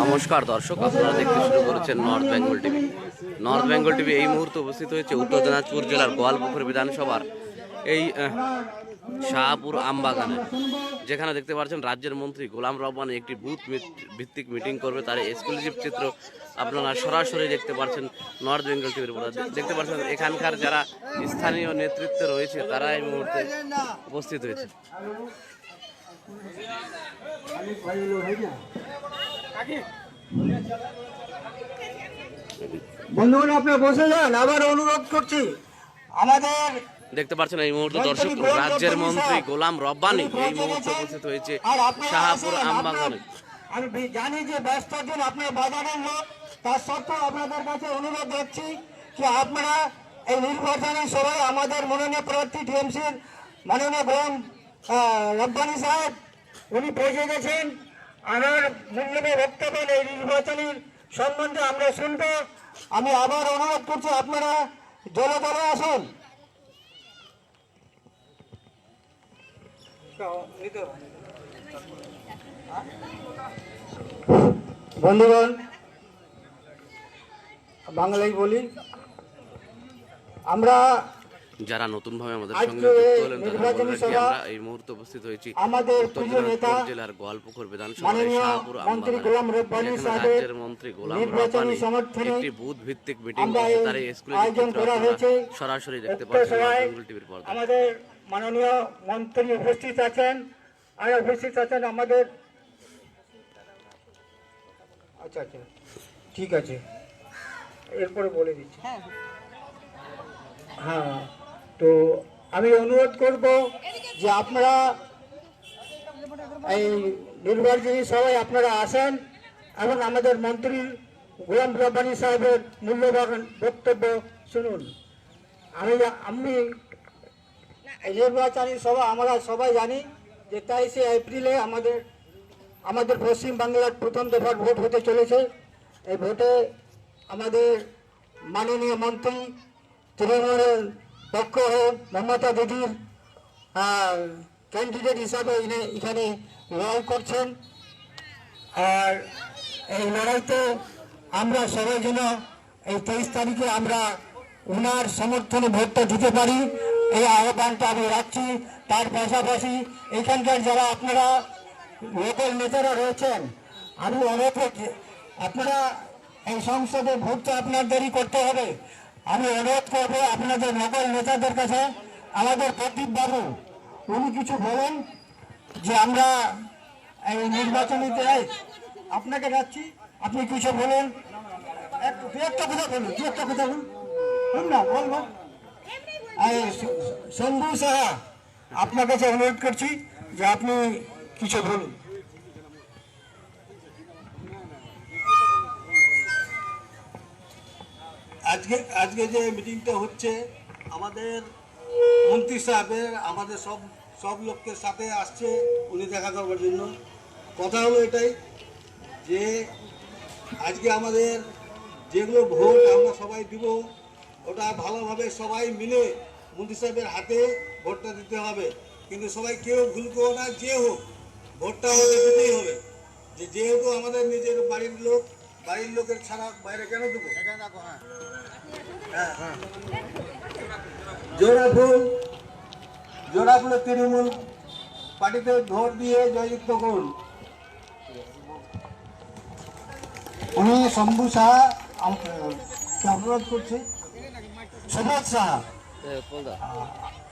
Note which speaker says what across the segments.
Speaker 1: নমস্কার দর্শক, আপনারা দেখতে শুরু করেছেন north Bengal TV. North Bengal TV এই মুহূর্তে উপস্থিত হয়েছে উত্তর দিনাজপুর জেলার গোয়ালপুকুর বিধানসভার এই শাহপুর আমবাগানে, যেখানে দেখতে পাচ্ছেন রাজ্যের মন্ত্রী গোলাম রব্বানী একটি বুথ ভিত্তিক মিটিং করবে। তার এক্সক্লুসিভ চিত্র আপনারা সরাসরি দেখতে পাচ্ছেন নর্থ বেঙ্গল টিভির উপর। দেখতে পাচ্ছেন এখানকার যারা স্থানীয় নেতৃত্ব রয়েছে তারা এই মুহূর্তে উপস্থিত হয়েছে।
Speaker 2: বন্ধুগণ, আপনারা বসে যান। আবার অনুরোধ করছি, আমাদের
Speaker 1: দেখতে পাচ্ছেন এই মুহূর্তে দর্শক রাজ্যের মন্ত্রী গোলাম রব্বানী এই মুহূর্তে উপস্থিত হয়েছে শাহপুর আমবাগানে।
Speaker 2: আমি জানি যে ব্যস্ত দিন আপনার বাজারের লোক, তার সত্ত্বেও আপনাদের কাছে অনুরোধ রাখছি যে আপনারা এই নির্বাচনে সবাই আমাদের মনোনীয় প্রার্থী টিএমসির মাননীয় গোলাম রব্বানী সাহেব উনি পৌঁছে গেছেন। আমার মূল্যবান বক্তব্য এই নির্বাচনের সম্বন্ধে আমরা শুনবো। আমি আবার অনুরোধ করছি আপনারা দলে দলে আসুন। বন্ধুগণ, বাংলায় বলি, আমরা
Speaker 1: যারা নতুন ভাবে আমাদের সঙ্গে যুক্ত হলেন আমরা এই মুহূর্তে উপস্থিত হয়েছি উত্তর দিনাজপুর জেলার গোয়ালপুকুর বিধানসভার শাহপুর আমবাগানে। রাজ্যের মন্ত্রী গোলাম রব্বানী একটি বুথ ভিত্তিক মিটিং করছে। তার এই এক্সক্লুসিভ সরাসরি দেখতে পাচ্ছেন বেঙ্গল টিভির পর্দায়।
Speaker 2: আমাদের মাননীয় মন্ত্রী উপস্থিত আছেন, আর উপস্থিত আছেন আমাদের। আচ্ছা আচ্ছা, ঠিক আছে, এরপরে বলে দিচ্ছি। হ্যাঁ, তো আমি অনুরোধ করব যে আপনারা এই নির্বাচনী সভায় আপনারা আসেন এবং আমাদের মন্ত্রী গোলাম রব্বানী সাহেবের মূল্যবান বক্তব্য শুনুন। আমি এই নির্বাচনী সভা আমরা সবাই জানি যে 23শে এপ্রিলে আমাদের পশ্চিমবাংলার প্রথম দফার ভোট হতে চলেছে। এই ভোটে আমাদের মাননীয় মন্ত্রী তৃণমূলের পক্ষ হয়ে মমতা দিদির ক্যান্ডিডেট হিসাবে এখানে লড়াই করছেন। আর এই লড়াইতে আমরা সবাই যেন এই 23 তারিখে আমরা ওনার সমর্থনে ভোটটা দিতে পারি, এই আহ্বানটা আমি রাখছি। তার পাশাপাশি এখানকার যারা আপনারা লোকাল নেতারা রয়েছেন, আমি অনুরোধ, আপনারা এই সংসদে ভোটটা আপনাদেরই করতে হবে। আমি অনুরোধ করবো আপনাদের লোকাল নেতাদের কাছে, আমাদের প্রদীপ বাবু উনি কিছু বলেন যে আমরা এই নির্বাচনীতে আপনাকে যাচ্ছি, আপনি কিছু বলেন, একটা কথা বলুন, একটা কথা বলুন না বলবো। শম্ভু সাহা, আপনার কাছে অনুরোধ করছি যে আপনি কিছু বলুন।
Speaker 3: আজকে যে মিটিংটা হচ্ছে আমাদের মন্ত্রী সাহেবের, আমাদের সব লোকের সাথে আসছে উনি দেখা করবার জন্য। কথা হলো এটাই যে আজকে আমাদের যেগুলো ভোট আমরা সবাই দিব, ওটা ভালোভাবে সবাই মিলে মন্ত্রী সাহেবের হাতে ভোটটা দিতে হবে। কিন্তু সবাই কেউ ভুল করো না, যে হোক ভোটটা আমাদের দিতেই হবে। যেহেতু আমাদের নিজের বাড়ির লোকের ছাড়া বাইরে কেন দেবো? জোড়া ফুল তৃণমূল পার্টিতে ভোট দিয়ে জয়যুক্ত করুন। উনি শম্ভু সাহা অনুরোধ করছি, সুবোধ সাহা।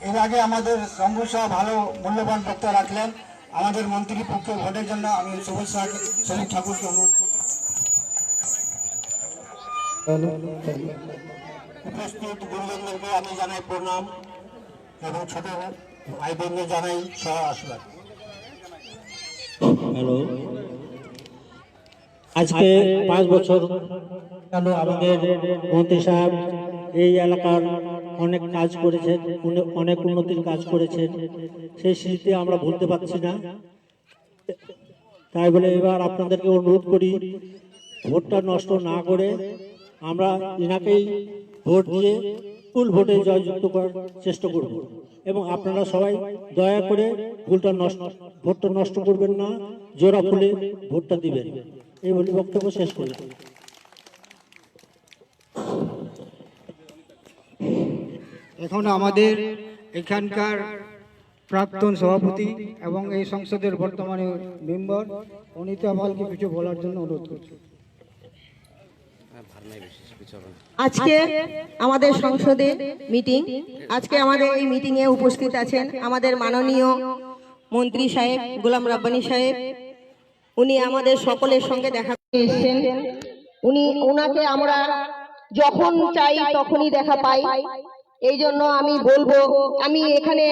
Speaker 3: এর আগে আমাদের শম্ভু সাহা ভালো মূল্যবান বক্তব্য রাখলেন আমাদের মন্ত্রীর পক্ষে ভোটের জন্য। আমি সুবোধ সাহাকে, শরীর ঠাকুরকে অনুরোধ করছি। উপস্থিত গুরুজনদেরকে আমি জানাই প্রণাম এবং ছোট ভাই বোনদের জানাই সহ আশীর্বাদ।
Speaker 4: হ্যালো, আজকে 5 বছর কেন আমাদের মন্ত্রী সাহেব এই এলাকার অনেক কাজ করেছেন, অনেক উন্নতির কাজ করেছেন, সেই স্মৃতি আমরা ভুলতে পারছি না। তাই বলে এবার আপনাদেরকে অনুরোধ করি, ভোটটা নষ্ট না করে আমরা এনাকেই ভোট দিয়ে ফুল ভোটে জয়যুক্ত করার চেষ্টা করব এবং আপনারা সবাই দয়া করে ভোটটা নষ্ট করবেন না, জোড়া ফুলে ভোটটা দিবেন। এই বলে বক্তব্য শেষ করি।
Speaker 5: এখন আমাদের এখানকার প্রাক্তন সভাপতি এবং এই সংসদের বর্তমানে মেম্বার অনিতা পালকে কিছু বলার জন্য অনুরোধ করছি।
Speaker 6: আজকে আমাদের সংসদে মিটিং, আজকে আমাদের এই মিটিং এ উপস্থিত আছেন আমাদের মাননীয় মন্ত্রী সাহেব গোলাম রাব্বানী সাহেব। উনি আমাদের সকলের সঙ্গে দেখা করতে এসেছেন। উনাকে আমরা যখন চাই তখনই দেখা পাই। এই জন্য আমি বলবো, আমি এখানে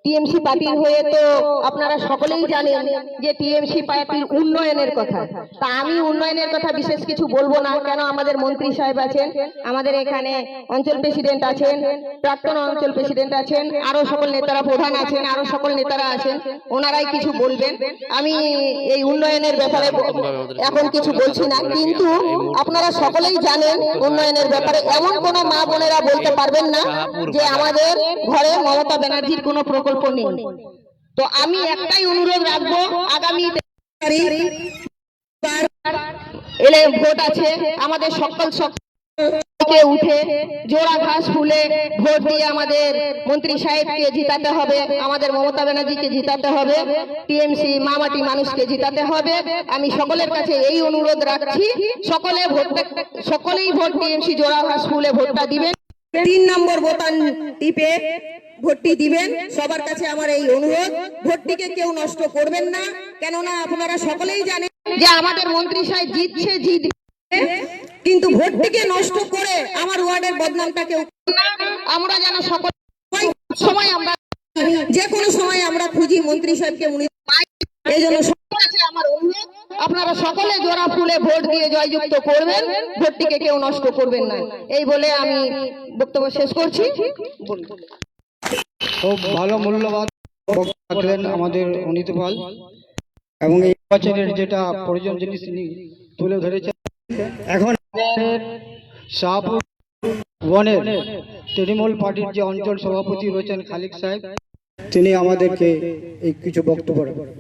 Speaker 6: টিএমসি পার্টির হয়ে, তো আপনারা সকলেই জানেন যে টিএমসি পার্টির উন্নয়নের কথা। তা আমি উন্নয়নের কথা বিশেষ কিছু বলবো না, কেন আমাদের মন্ত্রী সাহেব আছেন, আমাদের এখানে অঞ্চল প্রেসিডেন্ট আছেন, প্রাক্তন অঞ্চল প্রেসিডেন্ট আছেন, আরো সকল নেতারা, প্রধান আছেন, আরো সকল নেতারা আছেন, ওনারাই কিছু বলবেন। আমি এই উন্নয়নের ব্যাপারে এখন কিছু বলছি না, কিন্তু আপনারা সকলেই জানেন উন্নয়নের ব্যাপারে এমন কোনো মা বোনেরা বলতে পারবেন না যে আমাদের ঘরে মমতা ব্যানার্জির কোনো প্রকল্প নেই। তো আমি একটাই অনুরোধ রাখবো, আগামী এলে ভোট আছে, আমাদের সকল উঠে জোড়া ঘাস ফুলে ভোট দিয়ে আমাদের মন্ত্রী সাহেবকে জিতাতে হবে, আমাদের মমতা ব্যানার্জিকে জিতাতে হবে, টিএমসি মামাটি মানুষকে জিতাতে হবে। আমি সকলের কাছে এই অনুরোধ রাখছি, সকলেই ভোট টিএমসি জোড়া ঘাস ফুলে ভোটটা দিবেন, 3 নম্বর বোতাম টিপে ভোটটি দিবেন। সবার কাছে আমার এই অনুরোধ, ভোটটিকে কেউ নষ্ট করবেন না, কেননা আপনারা সকলেই জানেন যে আমাদের মন্ত্রী সাহেব জিতবে, কিন্তু ভোটটিকে নষ্ট করে আমার ওয়ার্ডের বদনামটা কেউ, আমরা যেন সকল সময় আমরা যে কোনো সময় আমরা খুঁজি মন্ত্রী সাহেবকে, উনি এই জন্য সকলের কাছে আমার অনুরোধ, আপনারা সকলে জোড়া ফুলে ভোট দিয়ে জয়যুক্ত করবেন, ভোটটিকে কেউ নষ্ট করবেন না। এই বলে আমি বক্তব্য শেষ করছি।
Speaker 5: খুব ভালো মূল্যবান বক্তব্য রাখলেন আমাদের অনিতা পাল, এবং এই নির্বাচনের যেটা প্রয়োজন জিনিস তিনি তুলে ধরেছেন। এখন আমাদের শাহপুর ওয়ানের তৃণমূল পার্টির যে অঞ্চল সভাপতি রয়েছেন খালিক সাহেব, তিনি আমাদেরকে এই কিছু বক্তব্য রাখবেন।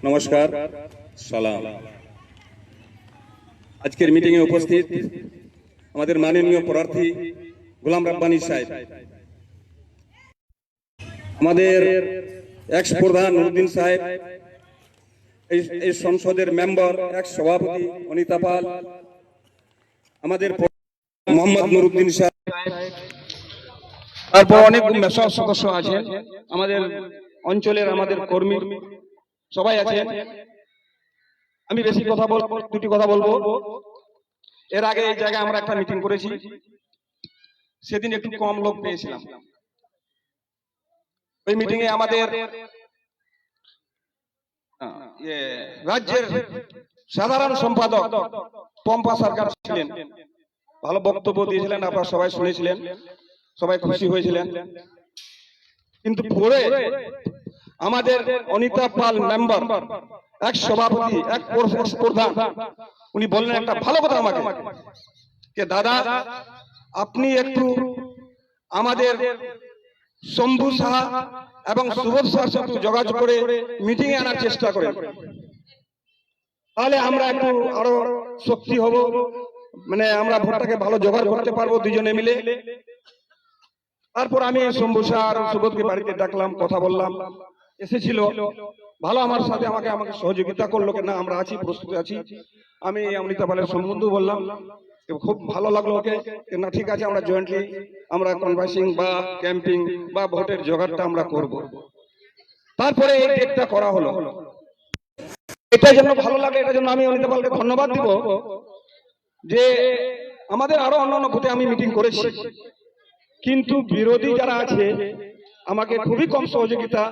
Speaker 7: নমস্কার, সালাম। আজকের মিটিং এ উপস্থিত আমাদের মাননীয় প্রার্থী গোলাম রাব্বানী সাহেব, আমাদের এক্স প্রধান নুরুদ্দিন সাহেব, এই সংসদের মেম্বার এক্স সভাপতি অনিতা পাল, আমাদের মোহাম্মদ নুরুদ্দিন সাহেব, তারপর অনেক মেসর সদস্য আছেন, আমাদের অঞ্চলের আমাদের কর্মী সবাই আছেন। আমি বেশি কথা বলবো, দুটি কথা বলবো। এর আগে এই জায়গায় আমরা একটা মিটিং করেছি, সেদিন একটু কম লোক পেয়েছিলাম। ওই মিটিং এ আমাদের রাজ্যের সাধারণ সম্পাদক পম্পা সরকার ছিলেন, ভালো বক্তব্য দিয়েছিলেন, আপনারা সবাই শুনেছিলেন, সবাই খুশি হয়েছিলেন। কিন্তু পরে আমাদের অনিতা পাল মেম্বার, এক সভাপতি, এক প্রধান, উনি বললেন একটা ভালো কথা আমাকে, যে দাদা আপনি একটু আমাদের শম্ভু সাহা এবং সুবোধ সাহার সাথে যোগাযোগ করে মিটিং এ আনার চেষ্টা করেন, তাহলে আমরা একটু আরো শক্তি হব, মানে আমরা ভোটটাকে ভালো জোগাড় করতে পারবো দুজনে মিলে। তারপর আমি শম্ভু সাহা আর সুবোধকে বাড়িতে ডাকলাম, কথা বললাম, এসেছিল, ভালো আমার সাথে আমাকে সহযোগিতা করলো, না আমরা আছি, প্রস্তুত আছি। আমি অনিতা পালের সম্বন্ধে বললাম, খুব ভালো লাগলো ওকে, না ঠিক আছে আমরা জয়েন্টলি আমরা কনভার্সিং বা ক্যাম্পিং বা ভোটের জোগাড়টা আমরা করব। তারপরে এই ডেটটা করা হলো, এটার জন্য ভালো লাগে, এটার জন্য আমি অনিতা পালকে ধন্যবাদ দিব যে আমাদের আরো অন্যান্য বুথে আমি মিটিং করেছি, কিন্তু বিরোধী যারা আছে আমাকে খুবই কম সহযোগিতা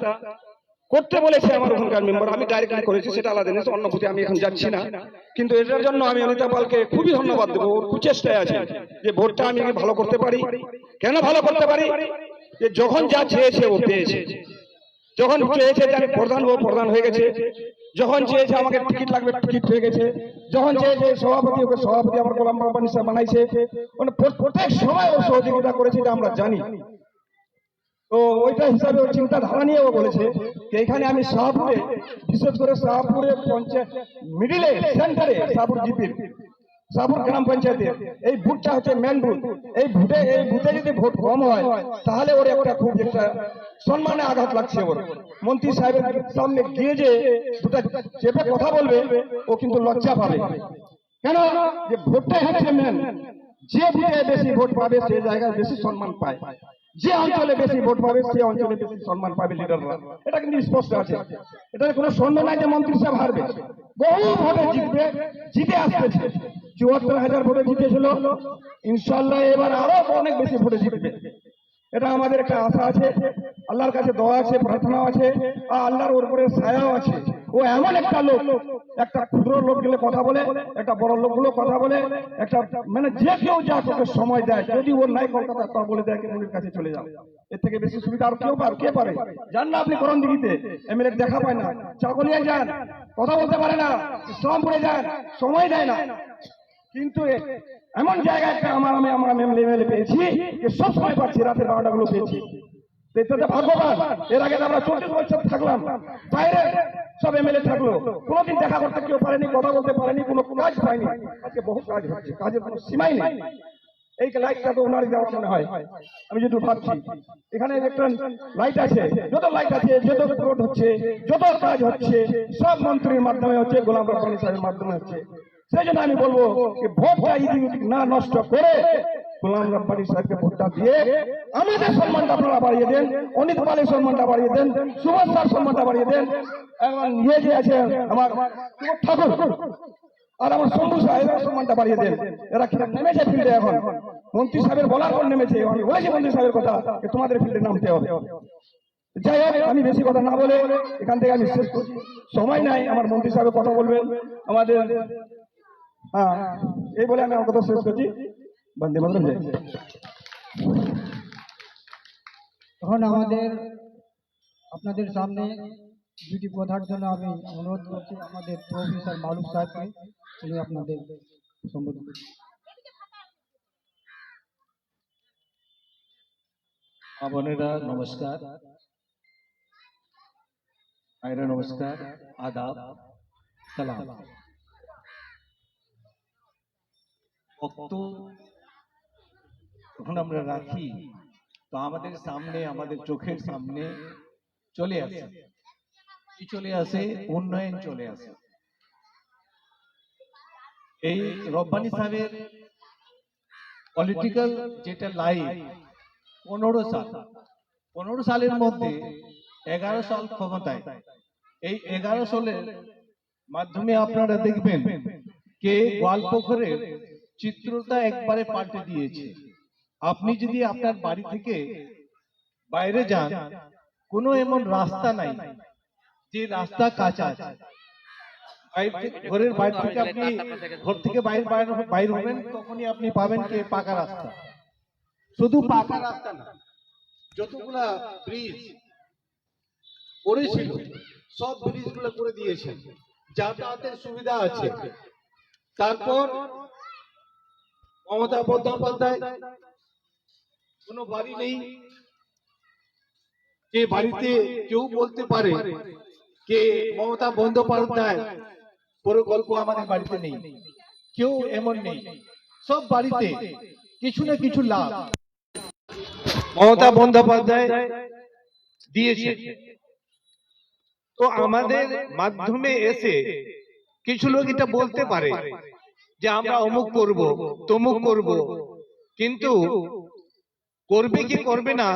Speaker 7: করতে বলেছে আমার ওখানকার মেম্বার। আমি ডাইরেক্টলি করেছি, সেটা আলাদা জিনিস, অন্য বুথে আমি এখন যাচ্ছি না। কিন্তু এটার জন্য আমি অনিতা পালকে খুবই ধন্যবাদ দেবো, ওর কুচেষ্টায় আছে যে ভোটটা আমি ভালো করতে পারি। কেন ভালো করতে পারি? যে যখন যা চেয়েছে ও পেয়েছে, যখন চেয়েছে যে আমি প্রধান হবো, প্রধান হয়ে গেছে। যখন চেয়েছে আমাকে টিকিট লাগবে, টিকিট হয়ে গেছে। যখন চেয়েছে সভাপতি, ওকে সভাপতি আমার গোলাম রাব্বানী সাহেব বানাইছে। মানে প্রত্যেক সময় ও সহযোগিতা করেছে, এটা আমরা জানি। তো ওইটা হিসাবে ওই চিন্তাধারা নিয়ে ও বলেছে যে এখানে আমি শাহপুরে, বিশেষ করে শাহপুরে পঞ্চায়েত মিডিলে সেন্টারে, শাহপুর জিপির শাহপুর গ্রাম পঞ্চায়েতের এই বুথটা হচ্ছে মেন বুথ। এই বুথে যদি ভোট কম হয় তাহলে ওর একটা খুব একটা সম্মানে আঘাত লাগছে। ওর মন্ত্রী সাহেবের সামনে গিয়ে যে দুটা চেপে কথা বলবে, ও কিন্তু লজ্জা পাবে। কেন? যে ভোটটাই হচ্ছে মেন। যে বুথে বেশি ভোট পাবে সে জায়গায় বেশি সম্মান পায়, যে অঞ্চলে বেশি ভোট পাবে সে অঞ্চলে বেশি সম্মান পাবে লিডাররা। এটা কিন্তু স্পষ্ট আছে। এটার কোনো সন্দেহ নাই যে মন্ত্রী সাহেব হারবে, বহু ভোটে জিতবে, জিতে আসতেছে। ৭৪,০০০ ভোটে জিতেছিল, ইনশাল্লাহ এবার আরো অনেক বেশি ভোটে জিতবে। এটা আমাদের একটা আশা আছে, আল্লাহর কাছে দোয়া আছে, প্রার্থনা আছে, আর আল্লাহর ওর উপরে ছায়াও আছে। ও এমন একটা লোক, একটা ক্ষুদ্র লোক গেলে কথা বলে, একটা বড় লোকগুলো কথা বলে, একটা মানে যে কেউ যা তোকে সময় দেয়, যদি ওর নাই কলকাতা তা বলে দেয় উনির কাছে চলে যাও। এর থেকে বেশি সুবিধা আর কে পারে? যান না আপনি করণ দিঘিতে, এমএলএ দেখা পায় না। চাকলিয়ায় যান, কথা বলতে পারে না। ইসলামপুরে যান, সময় দেয় না। কিন্তু এমন জায়গায় একটা আমরা এমএলএ পেয়েছি যে সব সময় পাচ্ছি, রাতের 12টা গুলো পেয়েছি। এটাতে ভাগ্যবান। এর আগে আমরা 34 বছর থাকলাম, বাইরে সব এমএলএ থাকলো, কোনোদিন দেখা করতে কেউ পারেনি, কথা বলতে পারেনি, কোনো কাজ পায়নি। আজকে বহু কাজ হচ্ছে, কাজের কোনো সীমাই নেই। এই লাইটটা তো ওনারই দেওয়া মনে হয়, আমি যেটুকু ভাবছি। এখানে একটা লাইট আছে, যত লাইট আছে, যত রোড হচ্ছে, যত কাজ হচ্ছে, সব মন্ত্রীর মাধ্যমে হচ্ছে, গোলাম রাব্বানী সাহেবের মাধ্যমে হচ্ছে। সেই জন্য আমি বলবো যে ভোটটা ইদিক না নষ্ট করে গোলাম রাব্বানী সাহেবকে ভোটটা দিয়ে আমাদের সম্মানটা আপনারা বাড়িয়ে দেন, অনিত পালের সম্মানটা বাড়িয়ে দেন, সুভাষ স্যার সম্মানটা বাড়িয়ে দেন, এবং ইয়ে যে আছে আমার ঠাকুর আর আমার শম্ভু সাহেবের সম্মানটা বাড়িয়ে দেন। এরা নেমেছে ফিল্ডে, এখন মন্ত্রী সাহেবের বলার পর নেমেছে। আমি বলেছি মন্ত্রী সাহেবের কথা, তোমাদের ফিল্ডে নামতে হবে। যাই হোক, আমি বেশি কথা না বলে এখান থেকে আমি শেষ করছি, সময় নাই। আমার মন্ত্রী সাহেব কথা বলবেন আমাদের, এই বলে আমি আমার কথা শেষ করছি। বন্দে মাতরম।
Speaker 5: এখন আপনাদের সামনে দুটি কথার জন্য আমি অনুরোধ করছি আমাদের প্রফেসর মালুক সাহেবকে, তিনি আপনাদের সম্বোধন করছেন।
Speaker 8: বোনেরা নমস্কার, ভাইরা নমস্কার, আদাব, সালাম। ভক্ত যখন আমরা রাখি তো আমাদের সামনে, আমাদের চোখের সামনে চলে আসে, কি চলে আসে? উন্নয়ন চলে আসে। এই রব্বানী সাহেবের পলিটিক্যাল যেটা লাইফ 15 সালের মধ্যে 11 সাল ক্ষমতায়, এই 11 সালের মাধ্যমে আপনারা দেখবেন কে গোয়ালপুকুরের চিত্রটা একবারে পাল্টে দিয়েছে। আপনি যদি আপনার বাড়ি থেকে বাইরে যান, কোনো এমন রাস্তা নাই যে রাস্তা কাঁচা আছে। ঘরের বাইরে থেকে আপনি ঘর থেকে বাইরে হবেন, তখনই আপনি পাবেন কে পাকা রাস্তা। শুধু পাকা রাস্তা না, যতগুলা ব্রিজ করেছিল সব ব্রিজ গুলো করে দিয়েছেন, যাতায়াতের সুবিধা আছে। তারপর মমতা বন্দ্যোপাধ্যায়, কোনো বাড়ি নেই যে বাড়িতে কেউ বলতে পারে যে মমতা বন্দ্যোপাধ্যায় প্রকল্প আমাদের বাড়িতে নেই, কেউ এমন নেই। সব বাড়িতে কিছু না কিছু লাভ মমতা বন্দ্যোপাধ্যায় দিয়েছে। তো আমাদের মাধ্যমে এসে কিছু লোক এটা বলতে পারে যে আমরা অমুক করব, তমুক করব, কিন্তু করবে কি করবে না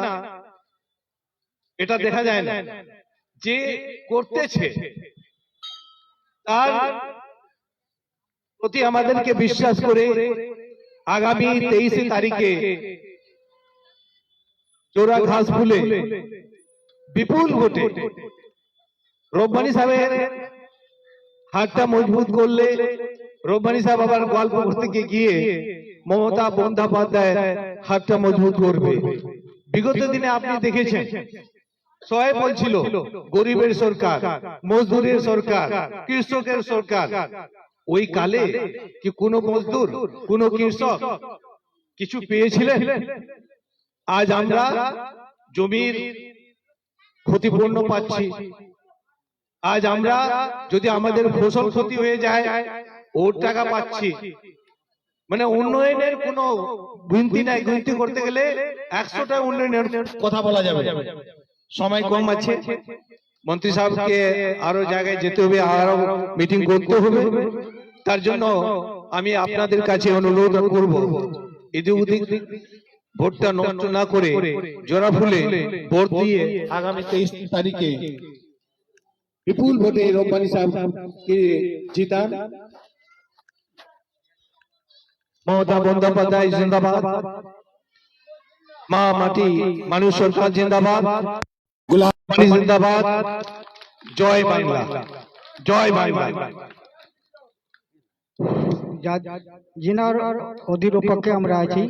Speaker 8: এটা দেখা যায় না। যে করতেছে তার প্রতি আমাদেরকে বিশ্বাস করে আগামী 23 তারিখে চোরা ঘাস ফুলে বিপুল ভোটে রব্বানী সাহেবের হাতটা মজবুত করলে রব্বানী সাহেব আবার গোয়ালপুকুর থেকে গিয়ে মমতা বন্দ্যোপাধ্যায় হাতটা মজবুত করবে। বিগত দিনে আপনি দেখেছেন সবাই বলছিল গরিবের সরকার, মজদুরের সরকার, কৃষকের সরকার। ওই কালে কি কোনো মজদুর, কোনো কৃষক কিছু পেয়েছিলেন? আজ আমরা জমির ক্ষতিপূর্ণ পাচ্ছি। আজ আমরা যদি আমাদের ফসল ক্ষতি হয়ে যায় ওর টাকা পাচ্ছি। মানে উন্নয়নের কোনো গুনতি নাই। গুনতি করতে গেলে 100টা উন্নয়নের কথা বলা যাবে। সময় কম আছে, মন্ত্রী সাহেবকে আরো জায়গায় যেতে হবে, আরো মিটিং করতে হবে। তার জন্য আমি আপনাদের কাছে অনুরোধ করব, এদিক ওদিক ভোটটা নষ্ট না করে জোড়া ফুলে ভোট দিয়ে আগামী 23 তারিখে বিপুল ভোটে রব্বানী সাহেবকে জিতান। মমতা বন্দ্যোপাধ্যায় জিন্দাবাদ, মা মাটি মানুষ সরকার জিন্দাবাদ, গোলাম রাব্বানী জিন্দাবাদ। জয় বাংলা, জয় বাংলা।
Speaker 5: যিনার অধীর পক্ষে আমরা আছি,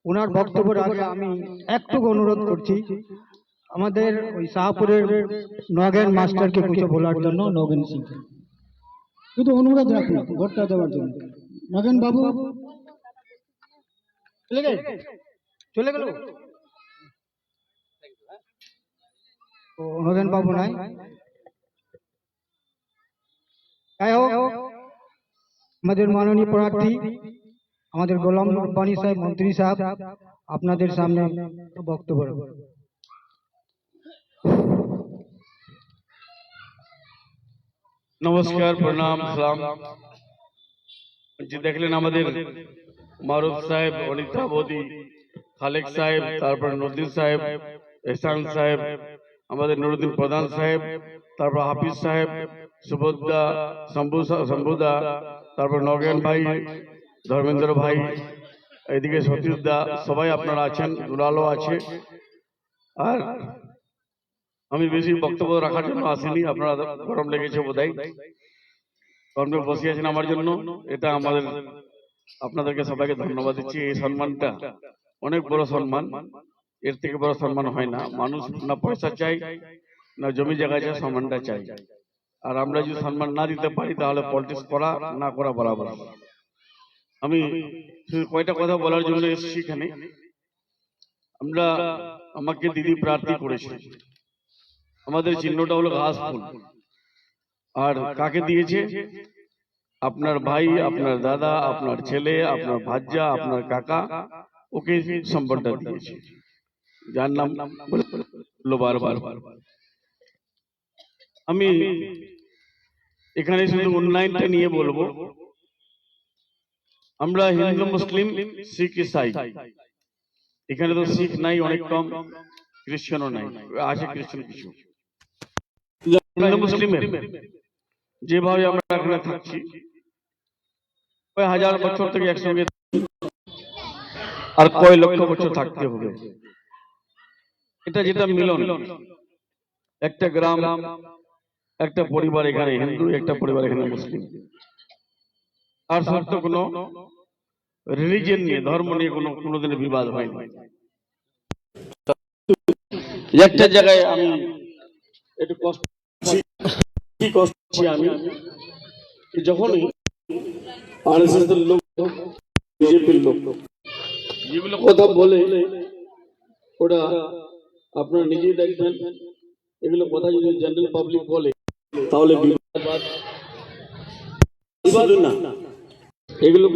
Speaker 5: ওনার বক্তব্যের আগে আমি একটু অনুরোধ করছি আমাদের ওই শাহপুরের নগেন মাস্টারকে কিছু বলার জন্য। নগেন সিং, শুধু অনুরোধ রাখুন ভোটটা দেওয়ার জন্য। নগেন বাবু চলে গেল, নগেন বাবু নাই। যাই হোক, আমাদের মাননীয় প্রার্থী আমাদের গোলাম রাব্বানী সাহেব, মন্ত্রী সাহেব আপনাদের সামনে বক্তব্য রাখবেন।
Speaker 9: নমস্কার, প্রণাম, সালাম। যে দেখলেন আমাদের মারুফ সাহেব, অনিতা বৌদি, খালেক সাহেব, তারপর নুরুদ্দিন সাহেব, এহসান সাহেব, আমাদের নুরুদ্দিন প্রধান সাহেব, তারপর হাফিজ সাহেব, সুবোধদা, শম্ভুদা, তারপর নগেন ভাই, ধর্মেন্দ্র ভাই, এদিকে সতীশদা, সবাই আপনারা আছেন, দুলালও আছে। আর আমি বেশি বক্তব্য রাখার জন্য আসিনি, আপনারা গরম লেগেছে বোধহয়, গরমে বসে আছেন আমার জন্য। এটা আমাদের, আপনাদেরকে সবাইকে ধন্যবাদ দিচ্ছি। এই সম্মানটা অনেক বড় সম্মান, এর থেকে বড় সম্মান হয় না। মানুষ না পয়সা চাই, না জমি জায়গা চাই, সম্মানটা চাই। আর আমরা যদি সম্মান না দিতে পারি তাহলে পলিটিক্স করা না করা বরাবর। আমি কয়টা কথা বলার জন্য এসেছি এখানে। আমরা, আমাকে দিদি প্রার্থী করেছে, আমাদের চিহ্নটা হলো ঘাস ফুল। আর কাকে দিয়েছে? আপনার ভাই, আপনার দাদা, আপনার ছেলে, আপনার ভাজ্জা, আপনার কাকা, ওকে সম্পদটা দিয়েছে, যার নাম বললো বারবার। আমি এখানে শুধু উন্নয়নটা নিয়ে বলবো। আমরা হিন্দু, মুসলিম, শিখ, ইসাই, এখানে তো শিখ নাই, অনেক কম, খ্রিস্টানও নাই, আছে খ্রিস্টান কিছু। হিন্দু মুসলিমের যেভাবে আমরা এখানে থাকছি, কয় হাজার বছর থেকে একসঙ্গে, আর কয় লক্ষ বছর থাকতে হবে। এটা যেটা মিলন, একটা গ্রাম, একটা পরিবার এখানে হিন্দু, একটা পরিবার এখানে মুসলিম। আর সত্য কোনো রিলিজিয়ন নিয়ে, ধর্ম নিয়ে কোনোদিনের বিবাদ হয়নি। একটা জায়গায় আমি একটু কষ্ট আমি, যখনই আরএসএস এর লোক, বিজেপির লোক যেগুলো কথা বলে, ওটা আপনারা নিজেই দেখবেন। এগুলো কথা যদি জেনারেল পাবলিক বলে তাহলে বিবাদ না। এগুলো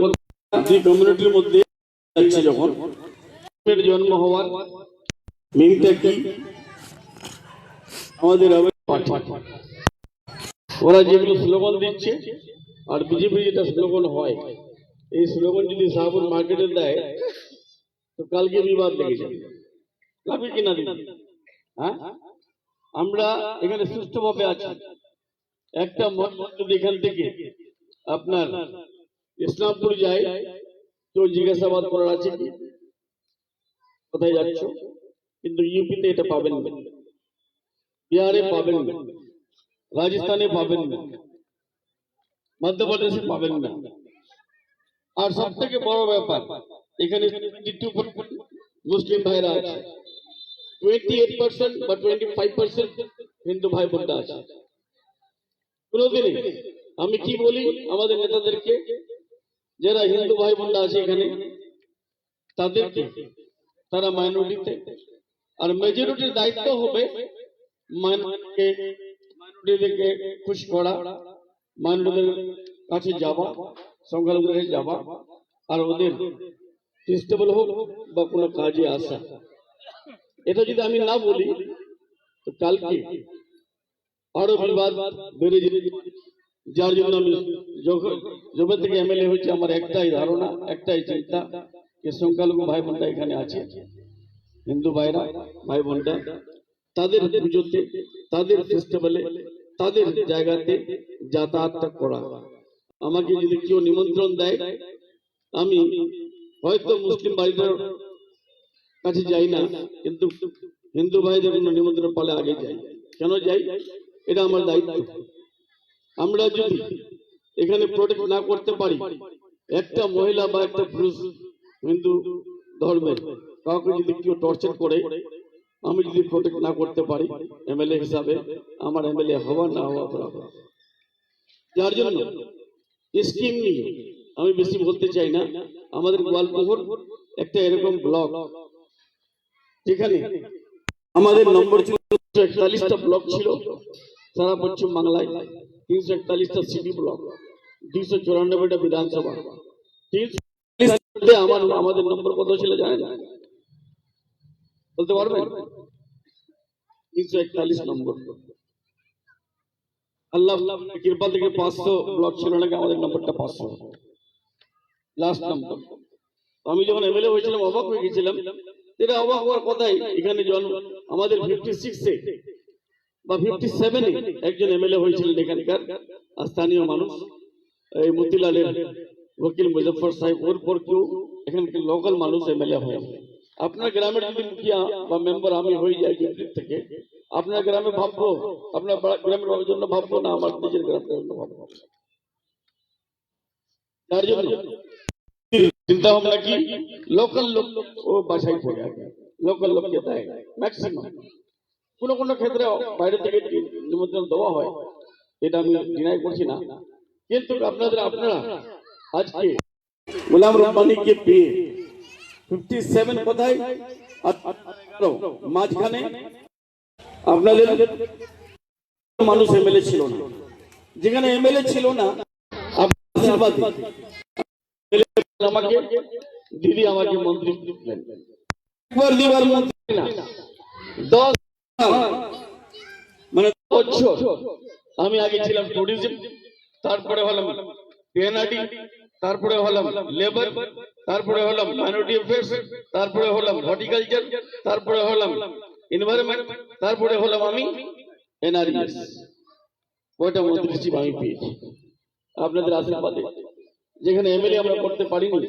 Speaker 9: যে কমিউনিটির মধ্যে যাচ্ছে, যখন জন্ম হওয়ার মিনটা কি, আমাদের ওরা যেগুলো স্লোগান দিচ্ছে, আর বিজেপি যেটা স্লোগান হয়, এই স্লোগান যদি শাহপুর মার্কেটে দেয় তো কালকে বিবাদ লেগে যাবে। লাভে কিনা দিন। হ্যাঁ, আমরা এখানে সুষ্ঠুভাবে আছি। একটা মত যদি এখান থেকে আপনার ইসলামপুর যায়, কেউ জিজ্ঞাসাবাদ করার আছে কি কোথায় যাচ্ছ, কিন্তু ইউপিতে এটা পাবেন না, বিহারে পাবেন না, রাজস্থানে পাবেন না, মধ্যপ্রদেশে পাবেন না। আর সব থেকে বড় ব্যাপার, এখানে মুসলিম ভাইরা আছে, 28% বা 25% হিন্দু ভাই বোনরা আছে। কোনোদিনই আমি কি বলি আমাদের নেতাদেরকে, যারা হিন্দু ভাই বোনরা আছে এখানে, তাদেরকে তারা মাইনরিটিতে, আর মেজরিটির দায়িত্ব হবে মাইনরিটিদেরকে খুশি করা, মাইনরিটিদের কাছে যাওয়া, সংখ্যালঘুদের কাছে যাওয়া, আর ওদের ফেস্টিভ্যাল হোক বা কোনো কাজে আসা। এটা যদি আমি না বলি তো কালকে আরো বিবাদ বেড়ে যেতে, যার জন্য আমি যবে থেকে এমএলএ হচ্ছে আমার একটাই ধারণা, একটাই চিন্তা, যে সংখ্যালঘু ভাই বোনরা এখানে আছে, হিন্দু ভাইরা ভাই বোনরা, তাদের পুজোতে, তাদের ফেস্টিভ্যালে, তাদের জায়গাতে যাতায়াত করা। আমাকে যদি কেউ নিমন্ত্রণ দেয়, আমি হয়তো মুসলিম বাড়িটার কাছে যাই না, কিন্তু হিন্দু ভাইদের নিমন্ত্রণ পালে আগে যাই। কেন যাই? এটা আমার দায়িত্ব। আমরা যদি এখানে প্রোটেক্ট না করতে পারি, একটা মহিলা বা একটা পুরুষ হিন্দু ধর্মের কাউকে যদি কেউ টর্চার করে, আমি যদি প্রোটেক্ট না করতে পারি এমএলএ হিসাবে, আমার এমএলএ হওয়া না হওয়া বরাবর। যার জন্য স্কিম নিয়ে আমি বেশি বলতে চাই না। আমাদের গোয়ালপুর একটা এরকম ব্লক, যেখানে আমাদের নম্বর ছিল 341টা ব্লক ছিল সারা পশ্চিম বাংলায়, 341টা সিটি ব্লক, 294টা বিধানসভা। আমাদের নম্বর কত ছিল জানেন? বলতে পারবেন? 341 নম্বর। আল্লাহ কৃপা থেকে 500 ব্লক ছিল নাকি, আমাদের নম্বরটা 500 লাস্ট নম্বর। আমি যখন এমএলএ হয়েছিলাম অবাক হয়ে গেছিলাম। এটা অবাক হওয়ার কথাই, এখানে আমাদের 56-এ বা 57-এ একজন এমএলএ হয়েছিলেন এখানকার স্থানীয় মানুষ, এই মতিলালের ওকিল মুজফর সাহেব। ওর পর কেউ এখানকার লোকাল মানুষ এমএলএ হয়। আপনার গ্রামের যদি মুখিয়া বা মেম্বার আমি হয়ে যাই দিক থেকে, আপনার গ্রামে ভাববো, আপনার গ্রামের জন্য ভাববো না, আমার নিজের গ্রামের জন্য ভাববো। তার জন্য চিন্তা ভাবনা কি, লোকাল লোক ও বাসায় পড়ে আছে, লোকাল লোককে দেয় ম্যাক্সিমাম। কোনো কোনো ক্ষেত্রে বাইরে থেকে নিমন্ত্রণ দেওয়া হয়, এটা আমি ডিনাই করছি না। কিন্তু আপনারা আজকে গোলাম রব্বানীকে পেয়ে 57 কোথায় আর 11 মাঝখানে আপনাদের মানুষ এমএলএ ছিল না। যেখানে এমএলএ ছিল না, আশীর্বাদ আমাকে দিদি আমাকে মন্ত্রী দিলেন। একবার দিবার মন্ত্রী না, 10 মানে বছর আমি আগে ছিলাম ট্যুরিজম, তারপরে হলাম পিএনআরডি, তারপরে হলাম লেবার, তারপরে হলাম মাইনরিটি অ্যাফেয়ার্স, তারপরে হলাম হর্টিকালচার, তারপরে হলাম এনভায়রনমেন্ট, তারপরে হলাম আমি এনআরএস। কয়টা মন্ত্রিশিপ আমি পেয়েছি আপনাদের আশীর্বাদে। যেখানে এমএলএ আমরা করতে পারিনি,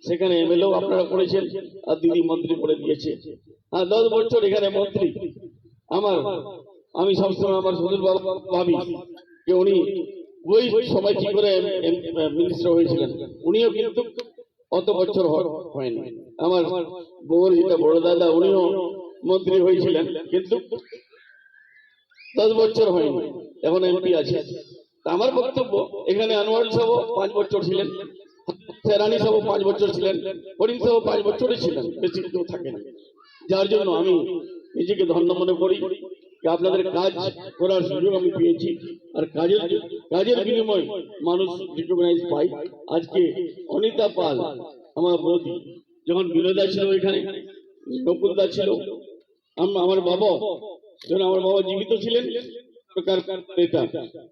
Speaker 9: সেখানে এমএলএও আপনারা করেছেন, আর দিদি মন্ত্রী করে দিয়েছে। আর 10 বছর এখানে মন্ত্রী আমি সবসময় আমার সুদূর বাবা ভাবি যে উনি ওই সময় কি করে মিনিস্টার হয়েছিলেন, উনিও কিন্তু অত বছর হয়নি। আমার বউর যেটা বড় দাদা, উনিও মন্ত্রী হয়েছিলেন, কিন্তু 10 বছর হয়নি, এখন এমপি আছে। আমার বক্তব্য, এখানে আনোয়ার সাহেব 5 বছর ছিলেন, সেরানি সাহেব 5 বছর ছিলেন, করিম সাহেব 5 বছরই ছিলেন, বেশি কেউ থাকেন। যার জন্য আমি নিজেকে ধন্য মনে করি যে আপনাদের কাজ করার সুযোগ আমি পেয়েছি, আর কাজের বিনিময়ে মানুষ রিকগনাইজ পায়। আজকে অনিতা পাল আমার বৌদি, যখন বিনোদা ছিল এখানে, নকুলদা ছিল, আমার বাবা, যখন আমার বাবা জীবিত ছিলেন, সরকার নেতা,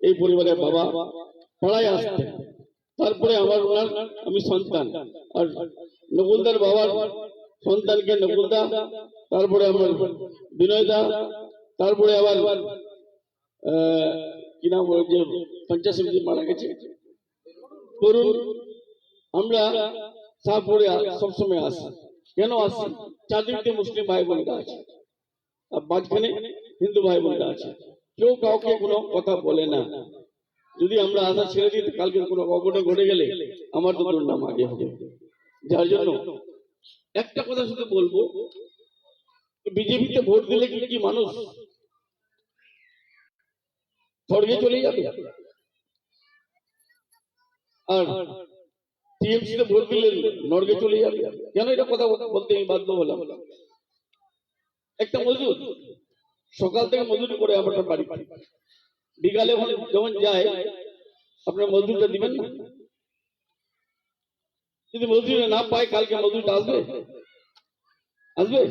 Speaker 9: এই পরিবারের বাবা পাড়ায় আসতেন। তারপরে আমি সন্তান, আর নকুলদার বাবার সন্তানকে নকুলদা, তারপরে আমার বিনয়দা, তারপরে আবার কি নাম, যে পঞ্চায়েত মারা গেছে করুন। আমরা শাহপুরে সবসময় আসি। কেন আসি? চারদিকে মুসলিম ভাই বোনরা আছে, আর মাঝখানে হিন্দু ভাই বোনরা আছে। কেউ কাউকে কোনো কথা বলে না। যদি আমরা আশা ছেড়ে দিই, কালকে কোনো অঘটন ঘটে গেলে আমার তো দুর্নাম আগে হবে। যার জন্য একটা কথা শুধু বলবো, বিজেপিতে ভোট দিলে কি মানুষ স্বর্গে চলে যাবে? আর টিএমসি তে ভোট দিলে নরকে চলে যাবে? কেন এটা কথা বলতে আমি বাধ্য হলাম? একটা মজুর সকাল থেকে মজুরি করে আমার বাড়ি, বিকালে যখন যায় আপনার মজুরিটা দিবেন না? যদি মজুরি না পায় কালকে মজুরিটা আসবে? আসবে?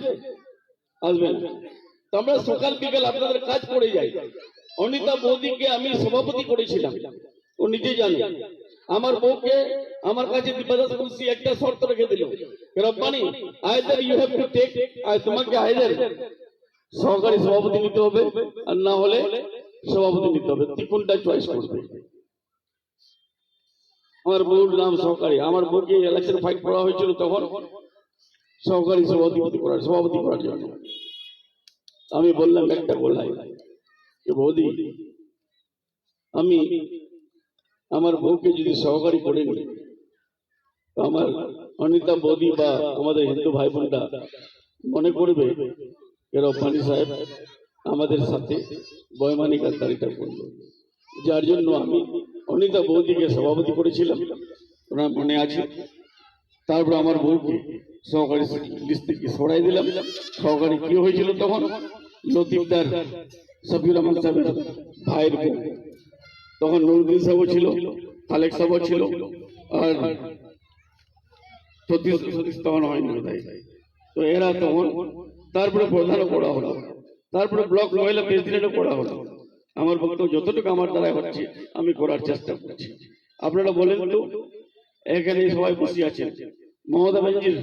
Speaker 9: আসবে না। তো আমরা সকাল বিকাল আপনাদের কাজ করে যাই। অনিতা বৌদিকে আমি সভাপতি করেছিলাম, ও নিজে জানে। আমার বউকে আমার কাছে বিবাদাস কুলসি একটা শর্ত রেখে দিল, Rabbani either you have to take, তোমাকে আইদার সহকারী সভাপতি নিতে হবে আর না হলে সভাপতি নিতে হবে, তুই কোনটা চয়েস করবে? আমার বউর নাম সহকারী। আমার বউকে ইলেকশন ফাইট করা হয়েছিল তখন সহকারী সভাপতি করার জন্য। আমি বললাম একটা গোলাই যে বৌদি, আমি আমার বউকে যদি সহকারী করে নি, আমার অনিতা বৌদি বা আমাদের হিন্দু ভাই বোনরা মনে করবে রব্বানি সাহেব আমাদের সাথে বৈমানিক আত্মারিটা করল। যার জন্য আমি অনিতা বৌদিকে সভাপতি করেছিলাম, ওনার মনে আছে। তারপর আমার বউকে সহকারী লিস্ট থেকে সরাই দিলাম। সহকারী কি হয়েছিল তখন? লতিফদার শফিউর রহমান সাহেবের ভাইয়ের বউ। তখন নুরুদ্দিন সাহেব ছিল, খালেক সাহেব ছিল, আর সতীশ তখন হয়নি বোধহয়। তো এরা তখন, তারপরে প্রধানও করা হলো, তারপরে ব্লক মহিলা প্রেসিডেন্টও করা হলো। আমার বক্তব্য যতটুকু আমার দ্বারা হচ্ছে আমি করার চেষ্টা করছি। আপনারা বলেন তো, এখানে সবাই বসে আছেন, মমতা ব্যানার্জির